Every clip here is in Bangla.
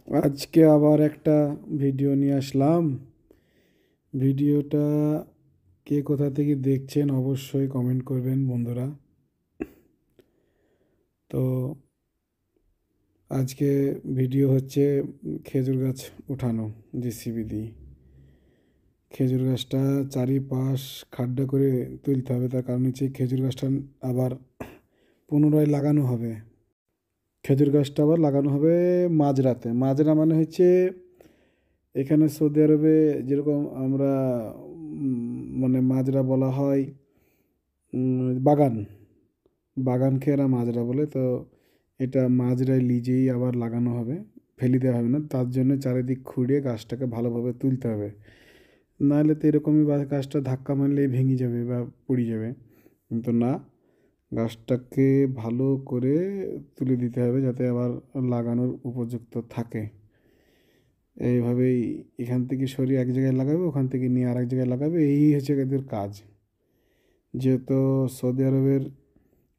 আজকে আবার একটা ভিডিও নিয়ে আসলাম। ভিডিওটা কে কোথা থেকে দেখছেন অবশ্যই কমেন্ট করবেন বন্ধুরা। তো আজকে ভিডিও হচ্ছে খেজুর গাছ উঠানো জেসিবি দিয়ে। খেজুর গাছটা চারিপাশ খাড্ডা করে তুলতে হবে, তার কারণ হচ্ছে খেজুর গাছটা আবার পুনরায় লাগানো হবে। খেজুর গাছটা আবার লাগানো হবে মাঝরাতে। মাঝরা মানে হচ্ছে এখানে সৌদি আরবে যেরকম আমরা মানে মাজরা বলা হয় বাগান, বাগানকে এরা মাজরা বলে। তো এটা মাজরায় লিজেই আবার লাগানো হবে, ফেলে দেওয়া হবে না। তার জন্য চারিদিক খুঁড়িয়ে গাছটাকে ভালোভাবে তুলতে হবে, নাহলে তো এরকমই গাছটা ধাক্কা মারলেই ভেঙে যাবে বা পড়ে যাবে। কিন্তু না, গাছটাকে ভালো করে তুলে দিতে হবে যাতে আবার লাগানোর উপযুক্ত থাকে। এইভাবেই এখান থেকে সরিয়ে এক জায়গায় লাগাবে, ওখান থেকে নিয়ে আরেক জায়গায় লাগাবে, এই হচ্ছে এদের কাজ। যেহেতু সৌদি আরবের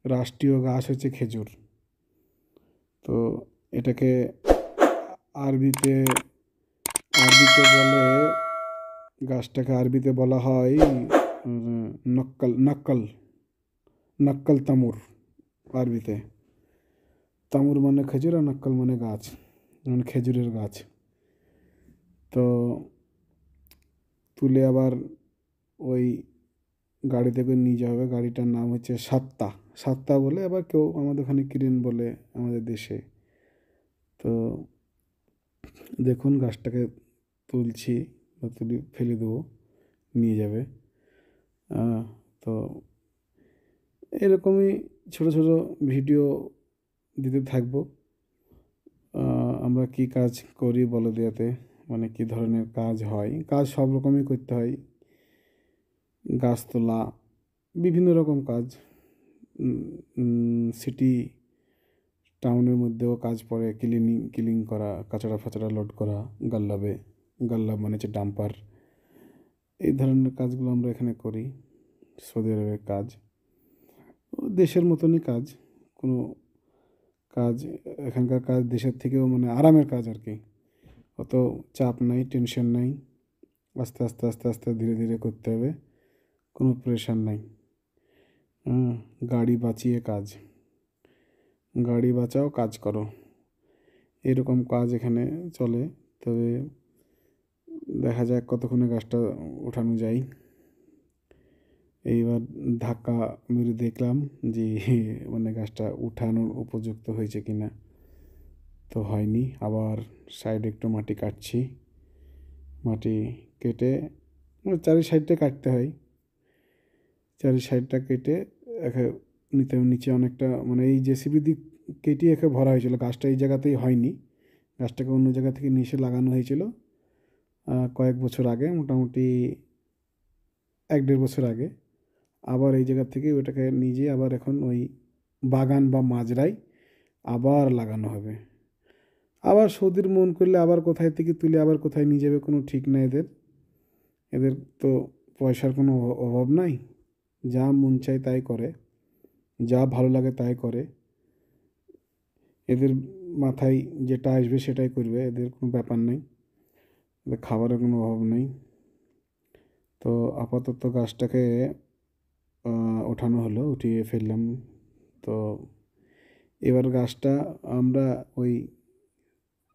রাষ্ট্রীয় গাছ হচ্ছে খেজুর, তো এটাকে আরবিতে আরবিতে বলে, গাছটাকে আরবিতে বলা হয় নক্কাল নাক্কাল নাক্কাল তামুর। আরবিতে তামুর মানে খেজুর আর নাক্কাল মানে গাছ, মানে খেজুরের গাছ। তো তুলে আবার ওই গাড়িতে করে নিয়ে যাওয়া হবে। গাড়িটার নাম হচ্ছে সাত্তা। সাত্তা বলে, আবার কেউ আমাদের ওখানে কিরেন বলে আমাদের দেশে। তো দেখুন গাছটাকে তুলছি বা তুলি ফেলে দেবো, নিয়ে যাবে। তো এরকমই ছোটো ছোটো ভিডিও দিতে থাকবো। আমরা কি কাজ করি বলদিয়াতে, মানে কী ধরনের কাজ হয়। কাজ সব রকমই করতে হয়, গাছ তোলা, বিভিন্ন রকম কাজ। সিটি টাউনের মধ্যেও কাজ পড়ে, ক্লিনিং করা, কাঁচড়া ফাচড়া লোড করা, গাল্লাবে, গাল্লাব মানে হচ্ছে ডাম্পার। এই ধরনের কাজগুলো আমরা এখানে করি। সৌদি আরবের কাজ ও দেশের মতনই কাজ। কোনো কাজ, এখানকার কাজ দেশের থেকেও মানে আরামের কাজ আর কি। অত চাপ নাই, টেনশন নাই। আস্তে আস্তে আস্তে আস্তে ধীরে ধীরে করতে হবে, কোনো প্রেশার নাই। গাড়ি বাঁচিয়ে কাজ, গাড়ি বাঁচাও কাজ করো, এরকম কাজ এখানে চলে। তবে দেখা যাক কতক্ষণে গাছটা ওঠানো যায়। এইবার ধাক্কা মেরে দেখলাম যে মানে গাছটা উঠানোর উপযুক্ত হয়েছে কি না। তো হয়নি, আবার সাইডে একটু মাটি কাটছি। মাটি কেটে চারি সাইডটা কাটতে হয়, চারি সাইডটা কেটে একে নিতে নিচে অনেকটা মানে এই জেসিবি দিক কেটে একে ভরা হয়েছিল। গাছটা এই জায়গাতেই হয়নি, গাছটাকে অন্য জায়গা থেকে নিয়ে এসে লাগানো হয়েছিল কয়েক বছর আগে, মোটামুটি 1-1.5 বছর আগে। আবার এই জায়গা থেকে ওটাকে নিজে আবার এখন ওই বাগান বা মাজরায় আবার লাগানো হবে। আবার সৌদির মন করলে আবার কোথায় থেকে তুলে আবার কোথায় নিয়ে যাবে কোনো ঠিক নাই এদের। এদের তো পয়সার কোনো অভাব নাই, যা মন চায় তাই করে, যা ভালো লাগে তাই করে। এদের মাথায় যেটা আসবে সেটাই করবে, এদের কোনো ব্যাপার নেই, এদের খাবারের কোনো অভাব নেই। তো আপাতত গাছটাকে ওঠানো হলো, উঠিয়ে ফেললাম। তো এবার গাছটা আমরা ওই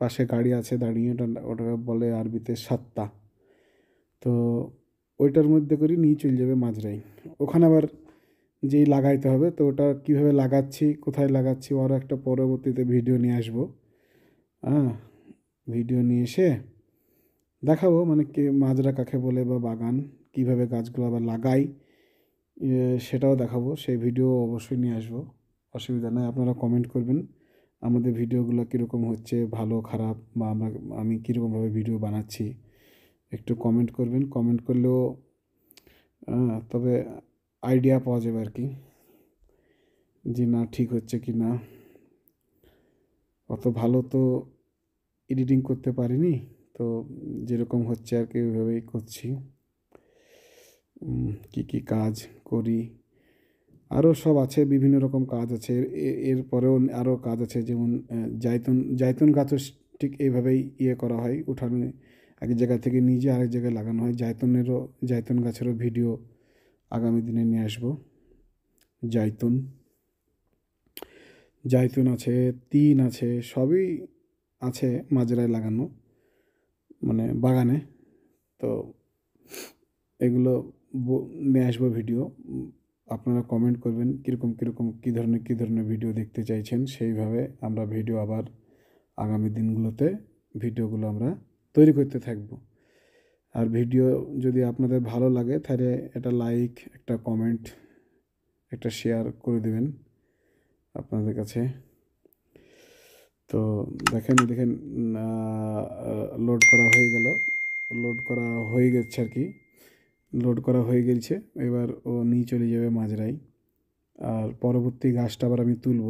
পাশে গাড়ি আছে দাঁড়িয়ে, ওটাকে বলে আরবিতে সাত্তা। তো ওইটার মধ্যে করে নিয়ে চলে যাবে মাজরাই, ওখানে আবার যেই লাগাইতে হবে। তো ওটা কীভাবে লাগাচ্ছি, কোথায় লাগাচ্ছি, আরও একটা পরবর্তীতে ভিডিও নিয়ে আসবো। হ্যাঁ, ভিডিও নিয়ে এসে দেখাবো মানে কে মাজরা কাকে বলে বা বাগান কীভাবে গাছগুলো আবার লাগাই, সেটাও দেখাবো। সেই ভিডিও অবশ্যই নিয়ে আসবো, অসুবিধা নেই। আপনারা কমেন্ট করবেন আমাদের ভিডিওগুলো কীরকম হচ্ছে, ভালো খারাপ, বা আমি কীরকমভাবে ভিডিও বানাচ্ছি একটু কমেন্ট করবেন। কমেন্ট করলেও তবে আইডিয়া পাওয়া যাবে আর কি, যে না ঠিক হচ্ছে কি না। অত ভালো তো এডিটিং করতে পারিনি, তো যেরকম হচ্ছে আর কি ওইভাবেই করছি। কী কী কাজ করি আরও সব আছে, বিভিন্ন রকম কাজ আছে। এরপরেও আরও কাজ আছে, যেমন জায়তুন গাছও ঠিক এইভাবেই করা হয়, উঠানো এক জায়গা থেকে নিয়ে আরেক জায়গায় লাগানো হয়। জায়তুন গাছেরও ভিডিও আগামী দিনে নিয়ে আসবো। জায়তুন জায়তুন আছে, তিন আছে, সবই আছে মাজরায় লাগানো, মানে বাগানে। তো এগুলো নিয়ে আসবো ভিডিও। আপনারা কমেন্ট করবেন কীরকম কী ধরনের ভিডিও দেখতে চাইছেন, সেইভাবে আমরা ভিডিও আবার আগামী দিনগুলোতে ভিডিওগুলো আমরা তৈরি করতে থাকব। আর ভিডিও যদি আপনাদের ভালো লাগে তাহলে একটা লাইক, একটা কমেন্ট, একটা শেয়ার করে দেবেন আপনাদের কাছে। তো দেখেন লোড করা হয়ে গেল, লোড করা হয়ে গেছে আর কি, লোড করা হয়ে গেছে। এবার ও নিয়ে চলে যাবে মাজরায়। আর পরবর্তী গাছটা আবার আমি তুলব।